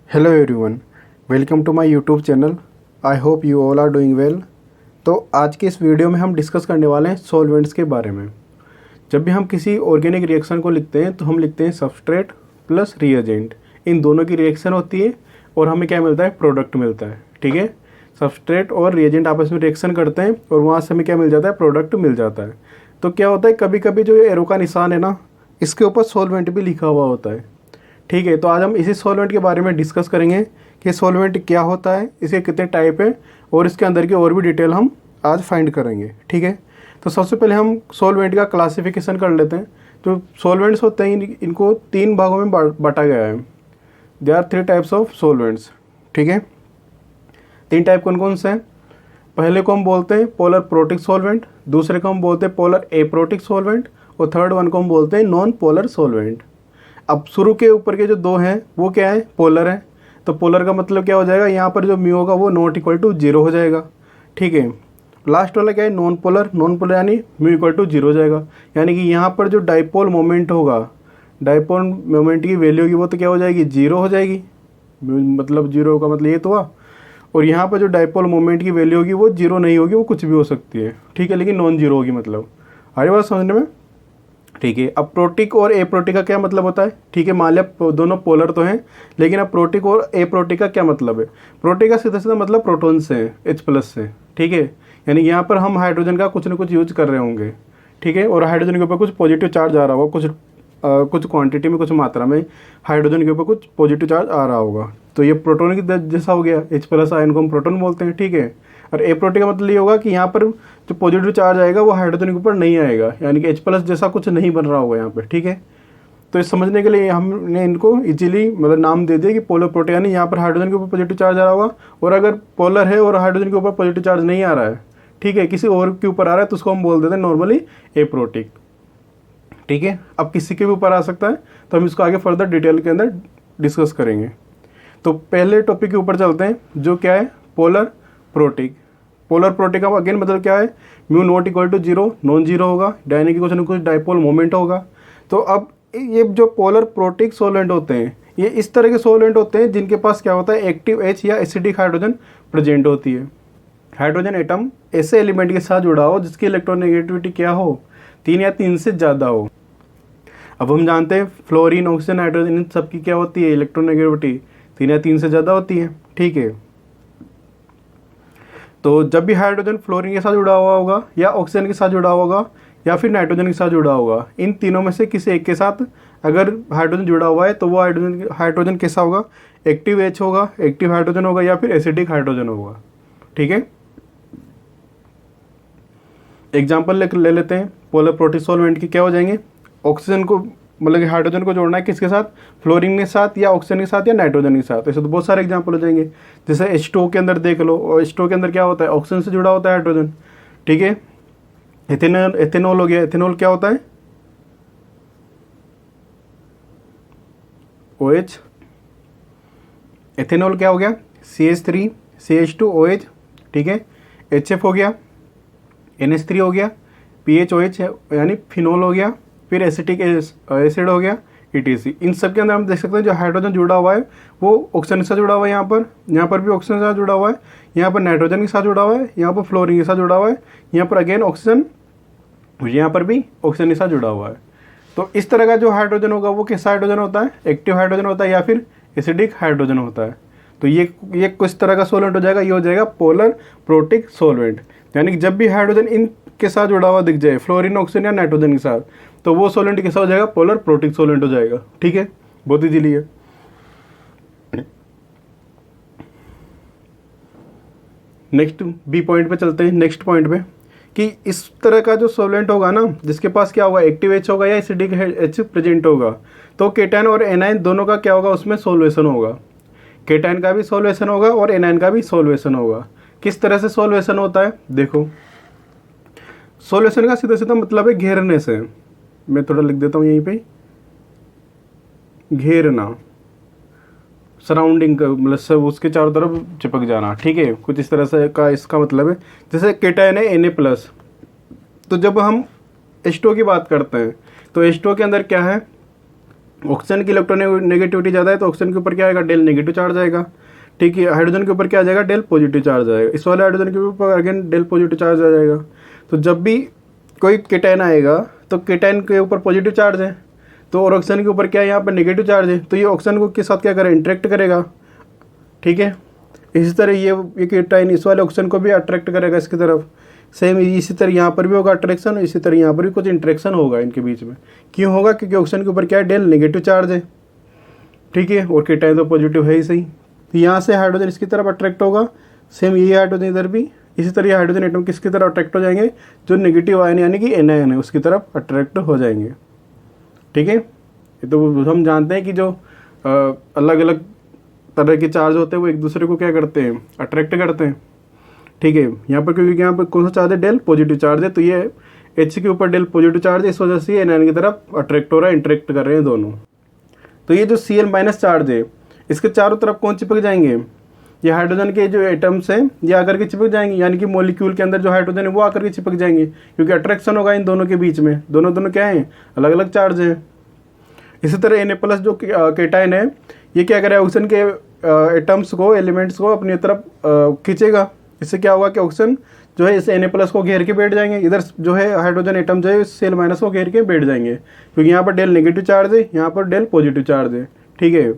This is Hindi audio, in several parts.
Hello everyone, welcome to my YouTube channel. I hope you all are doing well. तो आज के इस वीडियो में हम डिस्कस करने वाले हैं सॉल्वेंट्स के बारे में। जब भी हम किसी ऑर्गेनिक रिएक्शन को लिखते हैं तो हम लिखते हैं सबस्ट्रेट प्लस रिएजेंट। इन दोनों की रिएक्शन होती है और हमें क्या मिलता है, प्रोडक्ट मिलता है। ठीक है, सबस्ट्रेट और रिएजेंट आपस में रिएक्शन करते हैं और वहाँ से हमें क्या मिल जाता है, प्रोडक्ट मिल जाता है। तो क्या होता है, कभी कभी जो एरो का निशान है ना, इसके ऊपर सॉल्वेंट भी लिखा हुआ होता है। ठीक है, तो आज हम इसी सॉल्वेंट के बारे में डिस्कस करेंगे कि सॉल्वेंट क्या होता है, इसके कितने टाइप हैं और इसके अंदर की और भी डिटेल हम आज फाइंड करेंगे। ठीक है, तो सबसे पहले हम सॉल्वेंट का क्लासिफिकेशन कर लेते हैं। तो सॉल्वेंट्स होते हैं, इनको तीन भागों में बांटा गया है। They are 3 types of solvents. ठीक है, 3 टाइप कौन कौन से हैं? पहले को हम बोलते हैं पोलर प्रोटिक सॉल्वेंट, दूसरे को हम बोलते हैं पोलर एप्रोटिक सॉल्वेंट और थर्ड वन को हम बोलते हैं नॉन पोलर सॉल्वेंट। अब शुरू के ऊपर के जो दो हैं वो क्या है, पोलर है। तो पोलर का मतलब क्या हो जाएगा, यहाँ पर जो म्यू होगा वो नॉट इक्वल टू 0 हो जाएगा। ठीक है, लास्ट वाला क्या है, नॉन पोलर। नॉन पोलर यानी म्यू इक्वल टू 0 हो जाएगा, यानी कि यहाँ पर जो डाइपोल मोमेंट होगा, डाइपोल मोमेंट की वैल्यू होगी वो तो क्या हो जाएगी, 0 हो जाएगी। मतलब 0 का मतलब ये तो हुआ। और यहाँ पर जो डाइपोल मोमेंट की वैल्यू होगी वो 0 नहीं होगी, वो कुछ भी हो सकती है। ठीक है, लेकिन नॉन 0 होगी। मतलब आगे बात समझने में। ठीक है, अब प्रोटिक और एप्रोटिक का क्या मतलब होता है? ठीक है, मान लिया दोनों पोलर तो हैं, लेकिन अब प्रोटिक और एप्रोटिक का क्या मतलब है? प्रोटिक का सीधा सीधा मतलब प्रोटॉन से है, H+ से। ठीक है, यानी यहाँ पर हम हाइड्रोजन का कुछ ना कुछ यूज कर रहे होंगे। ठीक है, और हाइड्रोजन के ऊपर कुछ पॉजिटिव चार्ज आ रहा होगा, कुछ क्वांटिटी में, कुछ मात्रा में हाइड्रोजन के ऊपर कुछ पॉजिटिव चार्ज आ रहा होगा। तो ये प्रोटोन की जैसा हो गया, H+ आयन को हम प्रोटोन बोलते हैं। ठीक है, और एप्रोटिक का मतलब ये होगा कि यहाँ पर जो पॉजिटिव चार्ज आएगा वो हाइड्रोजन के ऊपर नहीं आएगा, यानी कि H+ जैसा कुछ नहीं बन रहा होगा यहाँ पे। ठीक है, तो इस समझने के लिए हमने इनको इजीली मतलब नाम दे दिया कि पोलर प्रोटिक, यानी यहाँ पर हाइड्रोजन के ऊपर पॉजिटिव चार्ज आ रहा होगा। और अगर पोलर है और हाइड्रोजन के ऊपर पॉजिटिव चार्ज नहीं आ रहा है, ठीक है, किसी और के ऊपर आ रहा है, तो उसको हम बोल देते हैं नॉर्मली एप्रोटिक। ठीक है, अब किसी के भी ऊपर आ सकता है, तो हम इसको आगे फर्दर डिटेल के अंदर डिस्कस करेंगे। तो पहले टॉपिक के ऊपर चलते हैं, जो क्या है, पोलर प्रोटिक। पोलर प्रोटिक का अगेन मतलब क्या है, mu not equal to 0, non 0 होगा, यानी कि कुछ ना कुछ डाइपोल मोमेंट होगा। तो अब ये जो पोलर प्रोटिक सॉल्वेंट होते हैं, ये इस तरह के सॉल्वेंट होते हैं जिनके पास क्या होता है, एक्टिव H या एसिडिक हाइड्रोजन प्रेजेंट होती है। हाइड्रोजन एटम ऐसे एलिमेंट के साथ जुड़ा हो जिसकी इलेक्ट्रोनेगेटिविटी क्या हो, 3 या 3 से ज़्यादा हो। अब हम जानते हैं फ्लोरीन, ऑक्सीजन, नाइट्रोजन, इन सब की क्या होती है, इलेक्ट्रोनेगेटिविटी 3 या 3 से ज़्यादा होती है। ठीक है, तो जब भी हाइड्रोजन फ्लोरीन के साथ जुड़ा हुआ होगा या ऑक्सीजन के साथ जुड़ा होगा या फिर नाइट्रोजन के साथ जुड़ा होगा, इन तीनों में से किसी एक के साथ अगर हाइड्रोजन जुड़ा हुआ है तो वो हाइड्रोजन कैसा होगा, एक्टिव H होगा, एक्टिव हाइड्रोजन होगा या फिर एसिडिक हाइड्रोजन होगा। ठीक है, एग्जाम्पल ले लेते हैं पोलर प्रोटिक सॉल्वेंट की। क्या हो जाएंगे, ऑक्सीजन को मतलब कि हाइड्रोजन को जोड़ना है किसके साथ, फ्लोरीन के साथ या ऑक्सीजन के साथ या नाइट्रोजन के साथ। ऐसे तो बहुत सारे एग्जांपल हो जाएंगे। जैसे H2O के अंदर देख लो, और H2O के अंदर क्या होता है, ऑक्सीजन से जुड़ा होता है हाइड्रोजन। ठीक है, एथेनॉल हो गया। एथेनॉल क्या होता है, OH। एथेनॉल क्या हो गया, CH3 CH2OH। ठीक है, HF हो गया, NH3 हो गया, PHOH यानी फिनॉल हो गया, फिर एसिटिक एसिड हो गया, ETC। इन सब के अंदर हम देख सकते हैं जो हाइड्रोजन जुड़ा हुआ है वो ऑक्सीजन के साथ जुड़ा हुआ है, यहाँ पर भी ऑक्सीजन के साथ जुड़ा हुआ है, यहाँ पर नाइट्रोजन के साथ जुड़ा हुआ है, यहाँ पर फ्लोरीन के साथ जुड़ा हुआ है, यहाँ पर अगेन ऑक्सीजन, यहाँ पर भी ऑक्सीजन के साथ जुड़ा हुआ है। तो इस तरह का जो हाइड्रोजन होगा वो कैसा हाइड्रोजन होता है, एक्टिव हाइड्रोजन होता है या फिर एसिडिक हाइड्रोजन होता है। तो ये किस तरह का सोलेंट हो जाएगा, ये हो जाएगा पोलर प्रोटिक सोलवेंट। यानी कि जब भी हाइड्रोजन इन के साथ जुड़ा हुआ दिख जाए, फ्लोरीन, ऑक्सीजन या नाइट्रोजन के साथ, तो वो सोलेंट कैसा हो जाएगा, पोलर प्रोटिक सोलेंट हो जाएगा। ठीक है, बहुत इजीली है। नेक्स्ट बी पॉइंट पे चलते हैं, नेक्स्ट पॉइंट पे, कि इस तरह का जो सोलेंट होगा ना, जिसके पास क्या होगा, एक्टिव H होगा या एसिडिक H प्रेजेंट होगा, तो केटायन और एनायन दोनों का क्या होगा, उसमें सोल्वेशन होगा। केटायन का भी सोल्वेशन होगा और एनायन का भी सोल्वेशन होगा। किस तरह से सोल्वेशन होता है, देखो, सोल्यूशन का सीधा सीधा मतलब है घेरने से। मैं थोड़ा लिख देता हूँ यहीं पे, घेरना, सराउंडिंग का मतलब सब उसके चारों तरफ चिपक जाना। ठीक है, कुछ इस तरह से का इसका मतलब है। जैसे केटायन है Na+, तो जब हम H2O की बात करते हैं तो H2O के अंदर क्या है, ऑक्सीजन की इलेक्ट्रोनेगेटिविटी ज़्यादा है तो ऑक्सीजन के ऊपर क्या आएगा, डेल नेगेटिव चार्ज आएगा। ठीक है, हाइड्रोजन के ऊपर क्या आ जाएगा, डेल पॉजिटिव चार्ज आएगा। इस वाले हाइड्रोजन के ऊपर अगेन डेल पॉजिटिव चार्ज आ जाएगा। तो जब भी कोई केटायन आएगा तो केटायन के ऊपर पॉजिटिव चार्ज है, तो और ऑक्सीजन के ऊपर क्या है, यहाँ पर नेगेटिव चार्ज है, तो ये ऑक्सीजन को के साथ क्या करेगा, इंटरेक्ट करेगा। ठीक है, इसी तरह ये केटायन इस वाले ऑक्सीजन को भी अट्रैक्ट करेगा इसकी तरफ। सेम इसी तरह यहाँ पर भी होगा अट्रैक्शन, इसी तरह यहाँ पर भी कुछ इंटरेक्शन होगा इनके बीच में। क्यों होगा, क्योंकि ऑक्सीजन के ऊपर क्या है, डेल नेगेटिव चार्ज है। ठीक है, और केटायन तो पॉजिटिव है ही सही। तो यहाँ से हाइड्रोजन इसकी तरफ अट्रैक्ट होगा, सेम ये हाइड्रोजन इधर भी। इसी तरह हाइड्रोजन एटम किसकी तरफ अट्रैक्ट हो जाएंगे, जो नेगेटिव आयन यानी कि एनायन है उसकी तरफ अट्रैक्ट हो जाएंगे। ठीक है, तो हम जानते हैं कि जो अलग अलग तरह के चार्ज होते हैं वो एक दूसरे को क्या करते हैं, अट्रैक्ट करते हैं। ठीक है, यहाँ पर क्योंकि यहाँ पर कौन सा चार्ज है, डेल पॉजिटिव चार्ज है, तो ये H के ऊपर डेल पॉजिटिव चार्ज है, इस वजह से एनायन की तरफ अट्रैक्ट हो रहा है, इंटरेक्ट कर रहे हैं दोनों। तो ये जो Cl माइनस चार्ज है इसके चारों तरफ कौन चिपक जाएंगे, ये हाइड्रोजन के जो एटम्स हैं ये आकर के चिपक जाएंगे, यानी कि मॉलिक्यूल के अंदर जो हाइड्रोजन है वो आकर के चिपक जाएंगे, क्योंकि अट्रैक्शन होगा इन दोनों के बीच में। दोनों क्या हैं, अलग अलग चार्ज हैं। इसी तरह Na+ जो केटायन है ये क्या करेगा, ऑक्सीजन के एटम्स को, एलिमेंट्स को अपनी तरफ खींचेगा। इससे क्या होगा कि ऑक्सीजन जो है इस Na+ को घेर के बैठ जाएंगे, इधर जो है हाइड्रोजन एटम जो है Cl- को घेर के बैठ जाएंगे, क्योंकि यहाँ पर डेल नेगेटिव चार्ज है, यहाँ पर डेल पॉजिटिव चार्ज है। ठीक है,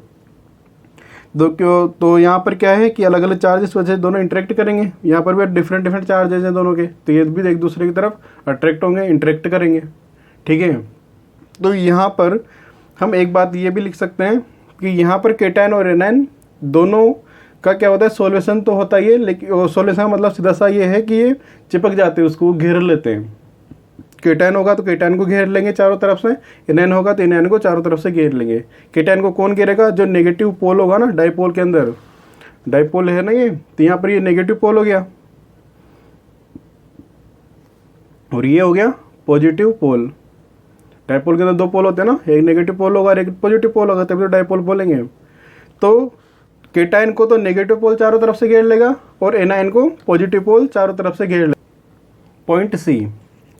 तो यहाँ पर क्या है कि अलग अलग चार्ज इस वजह से दोनों इंटरेक्ट करेंगे। यहाँ पर भी डिफरेंट चार्जेज हैं दोनों के, तो ये भी एक दूसरे की तरफ अट्रैक्ट होंगे, इंटरेक्ट करेंगे। ठीक है, तो यहाँ पर हम एक बात ये भी लिख सकते हैं कि यहाँ पर केटायन और एनायन दोनों का क्या होता है, सोल्यूशन तो होता ही है, लेकिन सोल्यूशन मतलब सीधा सा ये है कि ये चिपक जाते हैं, उसको घेर लेते हैं। केटायन होगा तो केटायन को घेर लेंगे चारों तरफ से, एनायन होगा तो एनायन को चारों तरफ से घेर लेंगे। केटायन को कौन घेरेगा, जो नेगेटिव पोल होगा ना, डाइपोल के अंदर, डाइपोल है ना ये, तो यहाँ पर ये नेगेटिव पोल हो गया और ये हो गया पॉजिटिव पोल। डाइपोल के अंदर दो पोल होते हैं ना, एक नेगेटिव पोल होगा और एक पॉजिटिव पोल होगा, तभी तो डाइपोल बोलेंगे। तो केटायन को तो नेगेटिव पोल चारों तरफ से घेर लेगा और एनायन को पॉजिटिव पोल चारों तरफ से घेर लेगा। पॉइंट सी,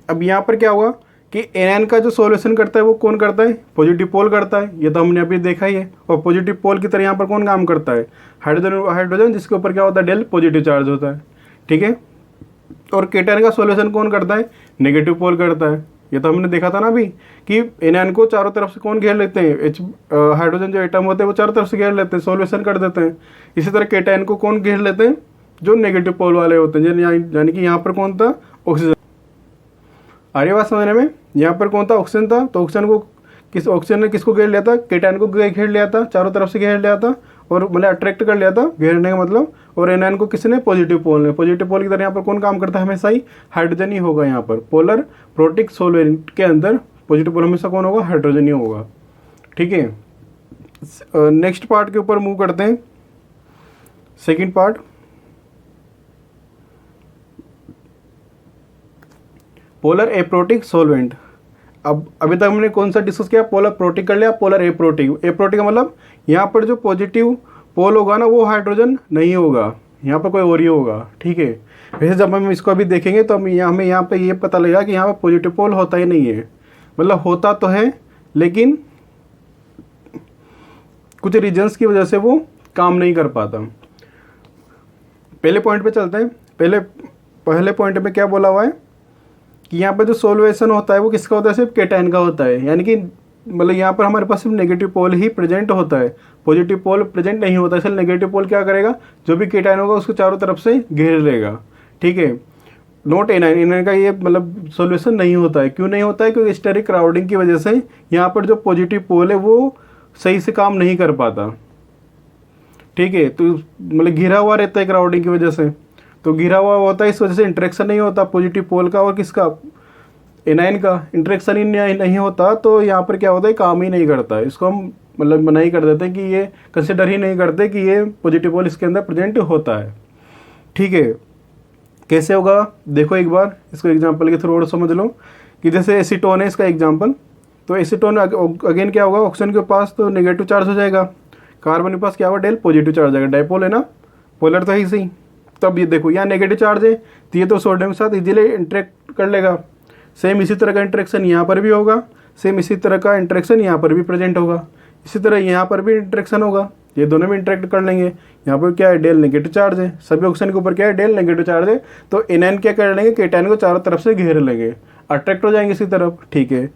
अब यहाँ पर क्या होगा कि एनायन का जो सॉल्यूशन करता है वो कौन करता है, पॉजिटिव पोल करता है, ये तो हमने अभी देखा ही है। और पॉजिटिव पोल की तरह यहाँ पर कौन काम करता है, हाइड्रोजन जिसके ऊपर क्या होता है, डेल पॉजिटिव चार्ज होता है। ठीक है, और केटायन का सॉल्यूशन कौन करता है, नेगेटिव पोल करता है। ये तो हमने देखा था ना अभी कि एनायन को चारों तरफ से कौन घेर लेते हैं, हाइड्रोजन जो एटम होते हैं वो चारों तरफ से घेर लेते हैं, सॉल्यूशन कर देते हैं। इसी तरह केटायन को कौन घेर लेते हैं, जो नेगेटिव पोल वाले होते हैं, यानी कि यहाँ पर कौन था, ऑक्सीजन। आर्य बात समझने में, यहाँ पर कौन था, ऑक्सीजन था, तो ऑक्सीजन ने किसको घेर लिया था, केटायन को घेर लिया था, चारों तरफ से घेर लिया था, और मतलब अट्रैक्ट कर लिया था, घेरने का मतलब। और एनायन को किसने, पॉजिटिव पोल ने। पॉजिटिव पोल की तरह यहाँ पर कौन काम करता है, हमेशा ही हाइड्रोजन ही होगा। यहाँ पर पोलर प्रोटिक सॉल्वेंट के अंदर पॉजिटिव पोल हमेशा कौन होगा, हाइड्रोजन ही होगा। ठीक है, नेक्स्ट पार्ट के ऊपर मूव करते हैं, second part. Polar aprotic solvent. अब अभी तक हमने कौन सा डिस्कस किया, पोलर प्रोटिक कर लिया, पोलर एप्रोटिक। एप्रोटिक का मतलब यहाँ पर जो पॉजिटिव पोल होगा ना वो हाइड्रोजन नहीं होगा, यहाँ पर कोई और ही होगा। ठीक है, वैसे जब हम इसको अभी देखेंगे तो हमें यहाँ पे ये पता लगेगा कि यहाँ पर पॉजिटिव पोल होता ही नहीं है, मतलब होता तो है लेकिन कुछ रीजन्स की वजह से वो काम नहीं कर पाता। पहले पॉइंट पे चलते हैं। पहले पॉइंट में क्या बोला हुआ है कि यहाँ पर जो सॉल्वेशन होता है वो किसका होता है, सिर्फ केटायन का होता है, यानी कि मतलब यहाँ पर हमारे पास सिर्फ नेगेटिव पोल ही प्रेजेंट होता है, पॉजिटिव पोल प्रेजेंट नहीं होता। इसलिए नेगेटिव पोल क्या करेगा, जो भी केटायन होगा उसको चारों तरफ से घेर लेगा। ठीक है, नोट एनायन का ये मतलब सॉल्यूशन नहीं होता है। क्यों नहीं होता है, क्योंकि स्टेरिक क्राउडिंग की वजह से यहाँ पर जो पॉजिटिव पोल है वो सही से काम नहीं कर पाता। ठीक है, तो मतलब घिरा हुआ रहता है क्राउडिंग की वजह से, तो घिरा हुआ होता है, इस वजह से इंटरेक्शन नहीं होता पॉजिटिव पोल का और किसका, एनायन का इंटरेक्शन ही नहीं होता। तो यहाँ पर क्या होता है, काम ही नहीं करता। इसको हम मतलब मना ही कर देते हैं कि ये कंसिडर ही नहीं करते कि ये पॉजिटिव पोल इसके अंदर प्रेजेंट होता है। ठीक है, कैसे होगा देखो एक बार, इसको एग्जांपल के थ्रू और समझ लो कि जैसे एसीटोन है इसका एग्जांपल। तो एसीटोन अगेन क्या होगा, ऑक्सीजन के पास तो नेगेटिव चार्ज हो जाएगा, कार्बन के पास क्या होगा, डेल पॉजिटिव चार्ज आएगा। डाइपोल है ना, पोलर तो ही सही। तब ये देखो यहाँ नेगेटिव चार्ज है तो ये तो सोडियम के साथ इजीली इंटरेक्ट कर लेगा। सेम इसी तरह का इंटरेक्शन यहाँ पर भी होगा, सेम इसी तरह का इंटरेक्शन यहाँ पर भी प्रेजेंट होगा। इसी तरह यहाँ पर भी इंटरेक्शन होगा, ये दोनों भी इंटरेक्ट कर लेंगे। यहाँ पर क्या है, डेल नेगेटिव चार्ज है, सभी ऑक्सीजन के ऊपर क्या है, डेल नेगेटिव चार्ज है। तो एनायन क्या कर लेंगे, केटायन को चारों तरफ से घेर लेंगे, अट्रैक्ट हो जाएंगे इसी तरफ। ठीक है,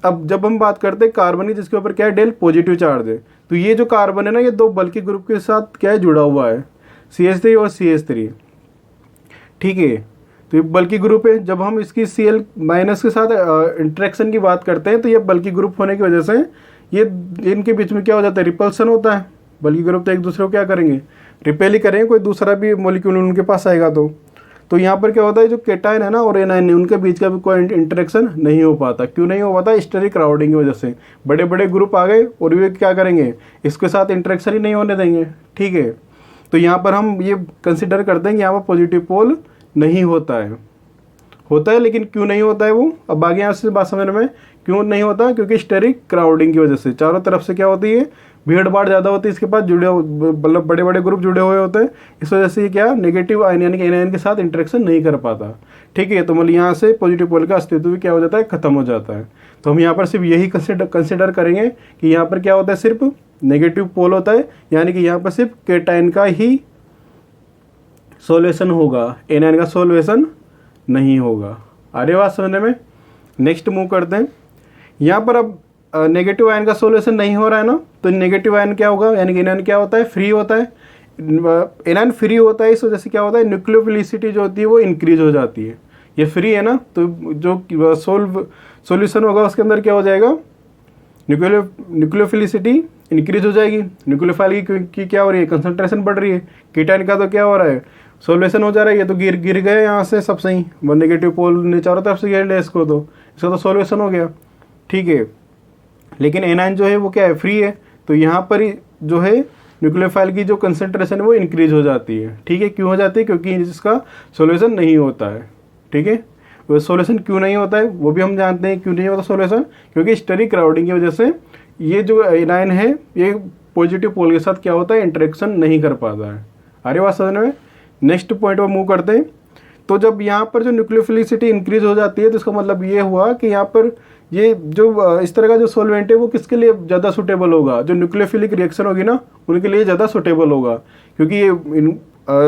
अब जब हम बात करते हैं कार्बन की, जिसके ऊपर क्या है, डेल पॉजिटिव चार्ज है, तो ये जो कार्बन है ना, ये दो बल्कि ग्रुप के साथ क्या है, जुड़ा हुआ है, CH3 और CH3। ठीक है, तो ये बल्कि ग्रुप है। जब हम इसकी Cl- के साथ इंटरेक्शन की बात करते हैं, तो ये बल्कि ग्रुप होने की वजह से ये इनके बीच में क्या हो जाता है, रिपल्सन होता है। बल्कि ग्रुप तो एक दूसरे को क्या करेंगे, रिपेल ही करेंगे, कोई दूसरा भी मॉलिक्यूल उनके पास आएगा तो यहाँ पर क्या होता है, जो केटायन है ना और एनायन है, उनके बीच का भी कोई इंटरेक्शन नहीं हो पाता। क्यों नहीं हो पाता, स्टेरिक क्राउडिंग की वजह से। बड़े बड़े ग्रुप आ गए और वे क्या करेंगे, इसके साथ इंटरेक्शन ही नहीं होने देंगे। ठीक है, तो यहाँ पर हम ये कंसिडर करते हैं कि यहाँ पर पॉजिटिव पोल नहीं होता है लेकिन क्यों नहीं होता है वो, अब आगे यहाँ से बात समझ में। क्यों नहीं होता, क्योंकि स्टेरिक क्राउडिंग की वजह से चारों तरफ से क्या होती है, भीड़ भाड़ ज़्यादा होती है, इसके पास जुड़े, मतलब बड़े बड़े ग्रुप जुड़े हुए होते हैं। इस वजह से क्या नेगेटिव आयन यानी कि एनायन के साथ इंटरेक्शन नहीं कर पाता। ठीक है, तो मतलब यहाँ से पॉजिटिव पोल का अस्तित्व भी क्या हो जाता है, खत्म हो जाता है। तो हम यहाँ पर सिर्फ यही कंसिडर करेंगे कि यहाँ पर क्या होता है, सिर्फ नेगेटिव पोल होता है, यानी कि यहाँ पर सिर्फ केटायन का ही सोल्यूशन होगा, एनायन का सोल्यूशन नहीं होगा। अरे बात समझने में। नेक्स्ट मूव करते हैं। यहाँ पर अब नेगेटिव आयन का सोल्यूशन नहीं हो रहा है ना, तो नेगेटिव आयन क्या होगा, यानी कि एनायन क्या होता है, फ्री होता है। एनायन फ्री होता है, इस वजह से क्या होता है, न्यूक्लियोफिलिसिटी जो होती है वो इंक्रीज हो जाती है। ये फ्री है ना, तो जो सोल्यूशन होगा उसके अंदर क्या हो जाएगा, न्यूक्लियोफिलिसिटी इंक्रीज हो जाएगी। न्यूक्लियोफाइल की क्या हो रही है, कंसंट्रेशन बढ़ रही है। कीटायन का तो क्या हो रहा है, सोल्यूशन हो जा रहा है, ये तो गिर गए यहाँ से सब सही, वो नेगेटिव पोल ने चारों तरफ से घेर लिया इसको, तो इसका तो सोल्यूशन हो गया। ठीक है, लेकिन एनायन जो है वो क्या है, फ्री है, तो यहाँ पर ही जो है न्यूक्लियोफाइल की जो कंसंट्रेशन है वो इंक्रीज हो जाती है। ठीक है, क्यों हो जाती है, क्योंकि इसका सोल्यूशन नहीं होता है। ठीक है, वो सोल्यूशन क्यों नहीं होता है वो भी हम जानते हैं, क्यों नहीं होता सोल्यूशन, क्योंकि स्टेरिक क्राउडिंग की वजह से ये जो एनायन है ये पॉजिटिव पोल के साथ क्या होता है, इंटरेक्शन नहीं कर पाता है। अरे बात समझ में। नेक्स्ट पॉइंट पर मूव करते हैं। तो जब यहाँ पर जो न्यूक्लियोफिलिसिटी इंक्रीज हो जाती है, तो इसका मतलब ये हुआ कि यहाँ पर ये जो इस तरह का जो सॉल्वेंट है वो किसके लिए ज़्यादा सूटेबल होगा, जो न्यूक्लियोफिलिक रिएक्शन होगी ना उनके लिए ज़्यादा सूटेबल होगा, क्योंकि ये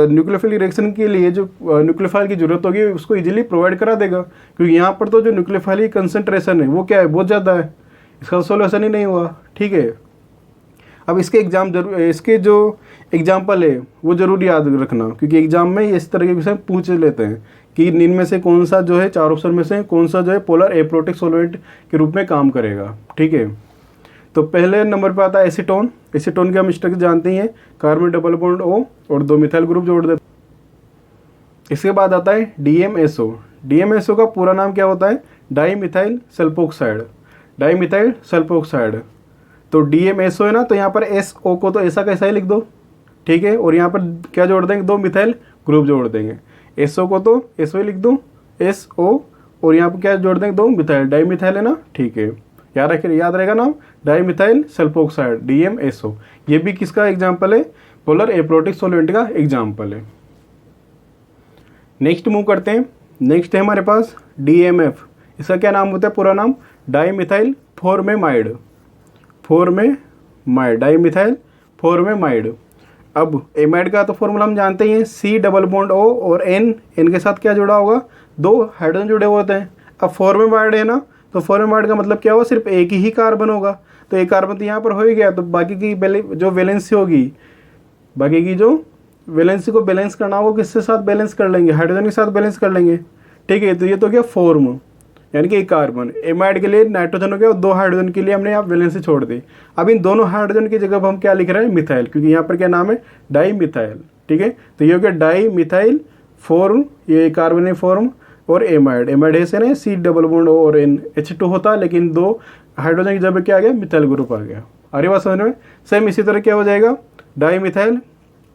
न्यूक्लियोफिलिक रिएक्शन के लिए जो न्यूक्लियोफाइल की जरूरत होगी उसको इजीली प्रोवाइड करा देगा। क्योंकि यहाँ पर तो जो न्यूक्लियोफाइल की कंसंट्रेशन है वो क्या है, बहुत ज़्यादा है, इसका सोल्यूशन ही नहीं हुआ। ठीक है, अब इसके जो एग्जाम्पल है वो ज़रूर याद रखना, क्योंकि एग्जाम में इस तरह के विषय पूछ लेते हैं कि इनमें से कौन सा जो है, चार ऑप्शन में से कौन सा जो है पोलर एप्रोटिक सॉल्वेंट के रूप में काम करेगा। ठीक है, तो पहले नंबर पे आता है एसीटोन। एसीटोन के हम स्ट्रक्चर जानते ही हैं, कार्बन डबल बॉन्ड O और 2 मिथाइल ग्रुप जोड़ देते हैं। इसके बाद आता है DMSO। DMSO का पूरा नाम क्या होता है, di methyl sulphoxide. Di methyl sulphoxide, तो DMSO है ना, तो यहाँ पर SO को तो ऐसा कैसा ही लिख दो। ठीक है, और यहाँ पर क्या जोड़ देंगे, 2 मिथाइल ग्रुप जोड़ देंगे। SO को तो SO ही लिख दो, SO, और यहाँ पर क्या जोड़ देंगे, 2 मिथाइल, डाई मिथाइल है ना। ठीक है, याद रहेगा नाम, डाई मिथाइल सल्फोक्साइड DMSO। ये भी किसका एग्जाम्पल है, पोलर एप्रोटिक सॉल्वेंट का एग्जाम्पल है। नेक्स्ट मूव करते हैं। नेक्स्ट है हमारे पास DMF। इसका क्या नाम होता है, पूरा नाम di methyl formamide. Di methyl formamide. अब एमाइड का तो फॉर्मूला हम जानते ही हैं, C डबल बॉन्ड O और N के साथ क्या जुड़ा होगा, 2 हाइड्रोजन जुड़े होते हैं। अब फॉर्मेमाइड है ना, तो फॉर्मेमाइड का मतलब क्या होगा, सिर्फ एक ही कार्बन होगा, तो एक कार्बन तो यहाँ पर हो ही गया, तो बाकी की जो वैलेंसी होगी, बाकी की जो वैलेंसी को बैलेंस करना होगा, किसके साथ बैलेंस कर लेंगे, हाइड्रोजन के साथ बैलेंस कर लेंगे। ठीक है, तो ये तो क्या फॉर्म, यानी कि एक कार्बन। एमाइड के लिए नाइट्रोजन हो गया, और 2 हाइड्रोजन के लिए हमने यहाँ वैलेंसी छोड़ दी। अब इन दोनों हाइड्रोजन की जगह हम क्या लिख रहे हैं, मिथाइल, क्योंकि यहाँ पर क्या नाम है, डाई मिथाइल। ठीक है, तो ये हो गया डाई मिथाइल फॉर्म, ये कार्बन फॉर्म, और एमाइड ऐसे ना, C डबल बॉन्ड O और N H2 होता है, लेकिन 2 हाइड्रोजन की जगह क्या आ गया, मिथाइल ग्रुप आ गया। अरे बात समझ में। सेम इसी तरह क्या हो जाएगा, डाई मिथाइल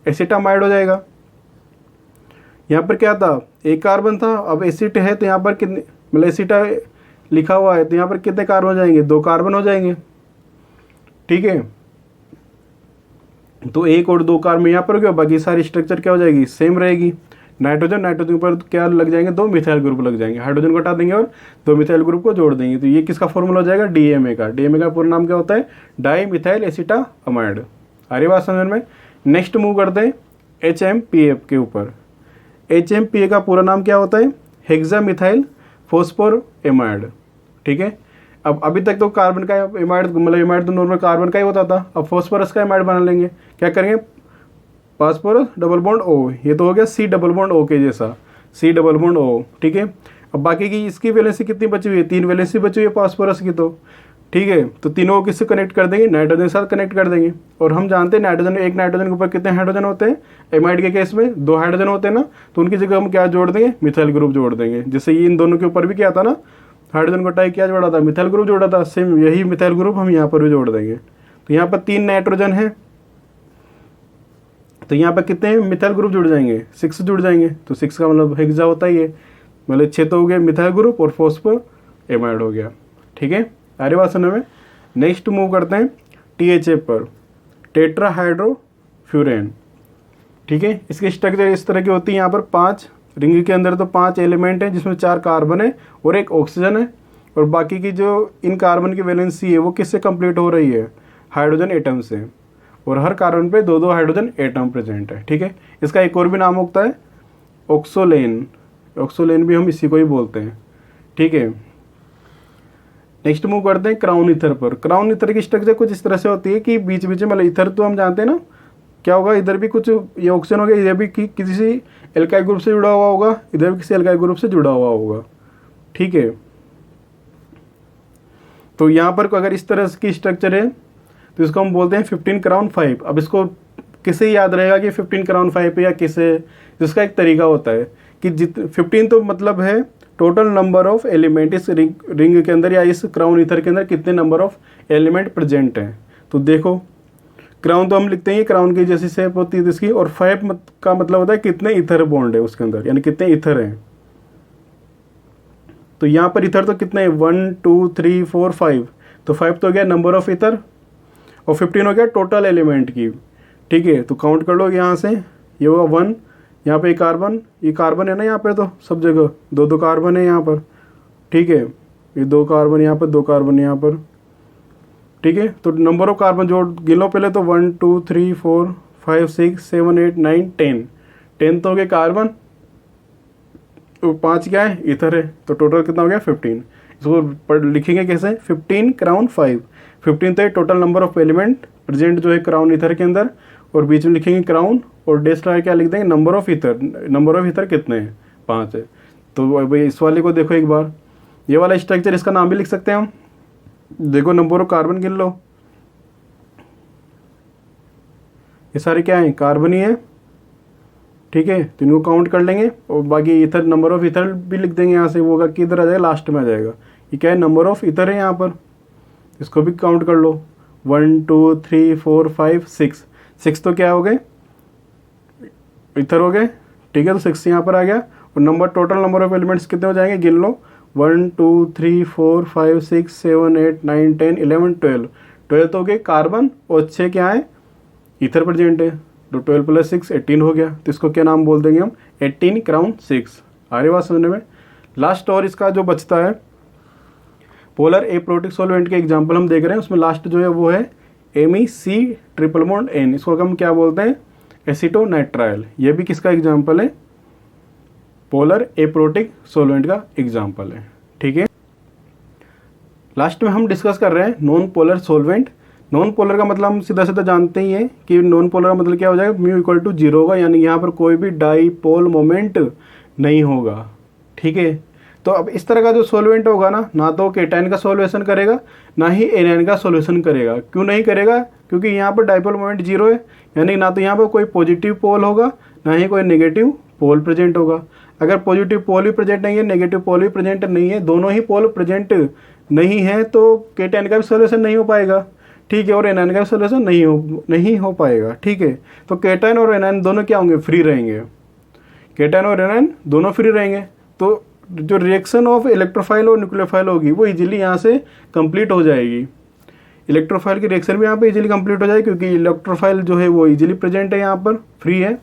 एसिटामाइड हो जाएगा। यहाँ पर क्या था, एक कार्बन था, अब एसिट है, तो यहाँ पर कितने, मतलब एसिटा लिखा हुआ है, तो यहाँ पर कितने कार्बन हो जाएंगे, 2 कार्बन हो जाएंगे। ठीक है, तो 1 और 2 कार्बन यहाँ पर हो गया, बाकी सारी स्ट्रक्चर क्या हो जाएगी, सेम रहेगी। नाइट्रोजन, नाइट्रोजन पर क्या लग जाएंगे, 2 मिथाइल ग्रुप लग जाएंगे, हाइड्रोजन को हटा देंगे और 2 मिथाइल ग्रुप को जोड़ देंगे। तो ये किसका फॉर्मूला हो जाएगा, डीएमए का। डीएमए का पूरा नाम क्या होता है, डाई मिथाइल एसिटामाइड। आ रही बात समझ में। नेक्स्ट मूव करते हैं एचएमपीए के ऊपर। एचएमपीए का पूरा नाम क्या होता है, हेक्सा मिथाइल फॉस्फोरएमाइड। ठीक है, अब अभी तक तो कार्बन का एमाइड, मतलब एमाइड तो नॉर्मल कार्बन का ही होता था, अब फॉस्फोरस का एमाइड बना लेंगे। क्या करेंगे, फास्फोरस डबल बॉन्ड ओ, ये तो हो गया सी डबल बॉन्ड ओ के जैसा, सी डबल बॉन्ड ओ। ठीक है, अब बाकी की इसकी वैलेंसी कितनी बची हुई है, 3 वैलेंसी बची हुई है फास्फोरस की। तो ठीक है, तो तीनों को किससे कनेक्ट कर देंगे, नाइट्रोजन के साथ कनेक्ट कर देंगे। और हम जानते हैं नाइट्रोजन, एक नाइट्रोजन के ऊपर कितने हाइड्रोजन होते हैं, एमाइड के केस में 2 हाइड्रोजन होते हैं ना, तो उनकी जगह हम क्या जोड़ देंगे, मिथाइल ग्रुप जोड़ देंगे। जैसे इन दोनों के ऊपर भी क्या था ना, हाइड्रोजन को टाई क्या जोड़ा था, मिथाइल ग्रुप जोड़ा था, सेम यही मिथाइल ग्रुप हम यहाँ पर भी जोड़ देंगे। तो यहाँ पर 3 नाइट्रोजन है, तो यहाँ पर कितने मिथाइल ग्रुप जुड़ जाएंगे, 6 जुड़ जाएंगे। तो 6 का मतलब हेक्सा होता ही है, मतलब 6 तो हो गए मिथाइल ग्रुप और फॉस्फोएमाइड हो गया। ठीक है, अरे बात सुनने में। नेक्स्ट मूव करते हैं टीएचए पर, टेट्राहाइड्रोफ्यूरेन। ठीक है, इसकी स्ट्रक्चर इस तरह की होती है। यहाँ पर 5 रिंग के अंदर तो 5 एलिमेंट है, जिसमें 4 कार्बन है और 1 ऑक्सीजन है, और बाकी की जो इन कार्बन की वैलेंसी है वो किससे कंप्लीट हो रही है, हाइड्रोजन एटम से, और हर कार्बन पे 2-2 हाइड्रोजन एटम प्रेजेंट है। ठीक है, इसका एक और भी नाम होता है ऑक्सोलेन, ऑक्सोलेन भी हम इसी को ही बोलते हैं। ठीक है, नेक्स्ट मूव करते हैं क्राउन ईथर पर। क्राउन ईथर की स्ट्रक्चर कुछ इस तरह से होती है कि बीच बीच में, मतलब ईथर तो हम जानते हैं ना क्या होगा, इधर भी कुछ ये ऑक्सीजन हो गया, इधर भी किसी एल्काइल ग्रुप से जुड़ा हुआ होगा, इधर भी किसी एल्काइल ग्रुप से जुड़ा हुआ होगा। ठीक है, तो यहाँ पर अगर इस तरह की स्ट्रक्चर है तो इसको हम बोलते हैं 15 क्राउन 5। अब इसको किसे याद रहेगा कि 15 क्राउन 5 है या किसे, इसका एक तरीका होता है कि 15 तो मतलब है टोटल नंबर ऑफ एलिमेंट इस रिंग के अंदर या इस क्राउन ईथर के अंदर कितने नंबर ऑफ एलिमेंट प्रेजेंट हैं। तो देखो क्राउन तो हम लिखते हैं क्राउन की जैसी शेप होती है इसकी, और 5 का मतलब होता है कितने ईथर बॉन्ड है उसके अंदर, यानी कितने ईथर हैं। तो यहाँ पर ईथर तो कितने हैं, 1 2 3 4 5, तो 5 तो हो गया नंबर ऑफ ईथर, और 15 हो गया टोटल एलिमेंट की। ठीक है, तो काउंट कर लो यहाँ से, ये होगा 1, यहाँ पे ये कार्बन है ना, यहाँ पे तो सब जगह 2-2 कार्बन है यहाँ पर। ठीक है, ये 2 कार्बन यहाँ पर, 2 कार्बन यहाँ पर। ठीक है, तो नंबर ऑफ कार्बन जोड़ गिन लो पहले, तो 1 2 3 4 5 6 7 8 9 10, 10 तो हो गए कार्बन, तो 5 क्या है, ईथर है, तो टोटल कितना हो गया 15। इसको लिखेंगे कैसे, 15 क्राउन 5, 15 तो total number of element present जो है क्राउन ईथर के अंदर, और बीच में लिखेंगे क्राउन और डेश लगा क्या लिख देंगे, number of ether. Number of ether कितने हैं, 5 है। तो भाई इस वाले को देखो एक बार, ये वाला स्ट्रक्चर, इसका नाम भी लिख सकते हैं हम। देखो नंबर ऑफ कार्बन गिन लो, ये सारे क्या हैं, कार्बन ही है। ठीक है, तो इनको काउंट कर लेंगे, और बाकी ईथर, नंबर ऑफ ईथर भी लिख देंगे यहाँ से, वो होगा कि इधर आ जाएगा, लास्ट में आ जाएगा। ये क्या है, नंबर ऑफ ईथर है यहाँ पर, इसको भी काउंट कर लो, 1 2 3 4 5 6, 6 तो क्या हो गए, ईथर हो गए। ठीक है, तो 6 यहाँ पर आ गया, और number total number of elements कितने हो जाएंगे, गिन लो, 1 2 3 4 5 6 7 8 9 10 11 12, 12 तो हो गए कार्बन, और 6 क्या है, ईथर प्रेजेंट है, तो 12 + 6 18 हो गया। तो इसको क्या नाम बोल देंगे हम, 18 क्राउन 6। आ रही बात समझने में। लास्ट और इसका जो बचता है पोलर एप्रोटिक सॉल्वेंट के एग्जाम्पल हम देख रहे हैं, उसमें लास्ट जो है वो है MEC∧N, इसको हम क्या बोलते हैं, एसीटोनाइट्राइल। ये भी किसका एग्जाम्पल है, पोलर एप्रोटिक सॉल्वेंट का एग्जाम्पल है। ठीक है, लास्ट में हम डिस्कस कर रहे हैं non polar solvent. Non polar का मतलब हम सीधा सीधा जानते ही हैं कि नॉन पोलर का मतलब क्या हो जाएगा, μ = 0 होगा, यानी यहाँ पर कोई भी डाईपोल मोमेंट नहीं होगा। ठीक है, तो अब इस तरह का जो सॉल्वेंट होगा ना तो केटाइन का सॉल्वेशन करेगा, ना ही एनायन का सॉल्वेशन करेगा। क्यों नहीं करेगा, क्योंकि यहाँ पर डाईपोल मोमेंट 0 है, यानी ना तो यहाँ पर कोई पॉजिटिव पोल होगा, ना ही कोई नेगेटिव पोल प्रेजेंट होगा। अगर पॉजिटिव पोल भी प्रेजेंट नहीं है, नेगेटिव पोल भी प्रेजेंट नहीं है, दोनों ही पोल प्रेजेंट नहीं है, तो केटाइन का भी सॉल्वेशन नहीं हो पाएगा। ठीक है, और एनायन का सॉल्यूशन नहीं हो पाएगा। ठीक है, तो केटाइन और एनायन दोनों क्या होंगे, फ्री रहेंगे। केटाइन और एनायन दोनों फ्री रहेंगे, तो जो रिएक्शन ऑफ इलेक्ट्रोफाइल और न्यूक्लियोफाइल होगी वो इजीली यहाँ से कंप्लीट हो जाएगी। इलेक्ट्रोफाइल की रिएक्शन भी यहाँ पे इजीली कंप्लीट हो जाएगी, क्योंकि इलेक्ट्रोफाइल जो है वो इजीली प्रेजेंट है, यहाँ पर फ्री है।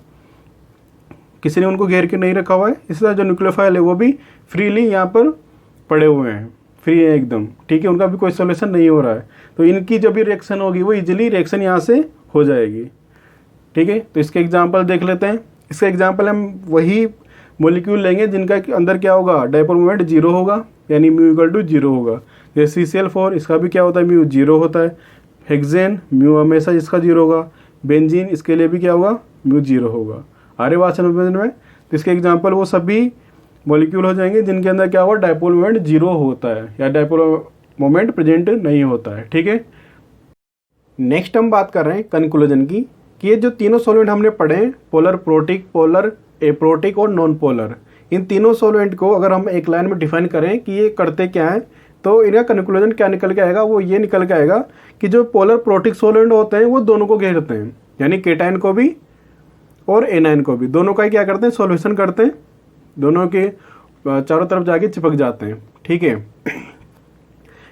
किसी ने उनको घेर के नहीं रखा हुआ है। इसी तरह जो न्यूक्लियोफाइल है वो भी फ्रीली यहाँ पर पड़े हुए हैं, फ्री है एकदम, ठीक है, उनका भी कोई सॉल्यूशन नहीं हो रहा है। तो इनकी जब भी रिएक्शन होगी वो इजीली रिएक्शन यहाँ से हो जाएगी, ठीक है। तो इसके एग्जांपल देख लेते हैं। इसका एग्जांपल हम वही मॉलिक्यूल लेंगे जिनका अंदर क्या होगा, डायपोल मोमेंट जीरो होगा, यानी म्यू इक्वल टू जीरो होगा। जैसे CCl4 इसका भी क्या होता है, म्यू जीरो होता है। हेक्सेन म्यू हमेशा इसका जीरो होगा। बेंजीन इसके लिए भी क्या होगा, म्यू जीरो होगा। आ रही बात समझ में। तो इसके एग्जाम्पल वो सभी मॉलिक्यूल हो जाएंगे जिनके अंदर क्या होगा, डायपोल मोमेंट जीरो होता है या डायपोल मोमेंट प्रेजेंट नहीं होता है, ठीक है। नेक्स्ट हम बात कर रहे हैं कंक्लूजन की, कि ये जो तीनों सॉल्वेंट हमने पढ़े हैं, पोलर प्रोटिक, पोलर एप्रोटिक और नॉन पोलर, इन तीनों सॉल्वेंट को अगर हम एक लाइन में डिफाइन करें कि ये करते क्या हैं, तो इनका कंक्लूजन क्या निकल के आएगा, वो ये निकल के आएगा कि जो पोलर प्रोटिक सॉल्वेंट होते हैं वो दोनों को घेरते हैं, यानी केटाइन को भी और एनाइन को भी, दोनों का ही क्या करते हैं, सॉल्यूशन करते हैं, दोनों के चारों तरफ जाके चिपक जाते हैं, ठीक है।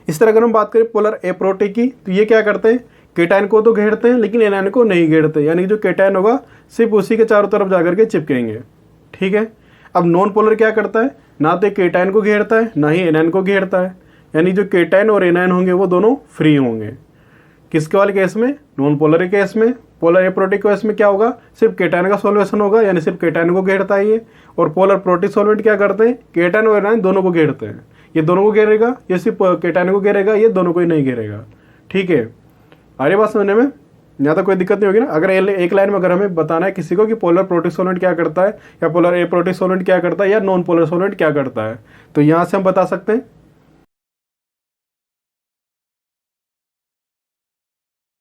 इस तरह अगर हम बात करें पोलर एप्रोटिक की, तो ये क्या करते हैं, केटाइन को तो घेरते हैं लेकिन एनाइन को नहीं घेरते, यानी कि जो केटाइन होगा सिर्फ उसी के चारों तरफ जाकर के चिपकेंगे, ठीक है। अब नॉन पोलर क्या करता है, ना तो केटाइन को घेरता है ना ही एनाइन को घेरता है, यानी जो केटाइन और एनाइन होंगे वो दोनों फ्री होंगे। किसके वाले केस में, नॉन पोलर के केस में। पोलर एप्रोटिक केस में क्या होगा, सिर्फ केटाइन का सॉल्यूशन होगा, यानी सिर्फ केटाइन को घेरता है ये। और पोलर प्रोटिक सॉल्वेंट क्या करते हैं, केटाइन और एनाइन दोनों को घेरते हैं, ये दोनों को घेरेगा, ये सिर्फ केटाइन को घेरेगा, ये दोनों को ही नहीं घेरेगा, ठीक है। आ रही बात समझने में, यहाँ तो कोई दिक्कत नहीं होगी ना। अगर एक लाइन में अगर हमें बताना है किसी को कि पोलर प्रोटिक सॉल्वेंट क्या करता है या पोलर एप्रोटिक सॉल्वेंट क्या करता है या नॉन पोलर सॉल्वेंट क्या करता है, तो यहाँ से हम बता सकते हैं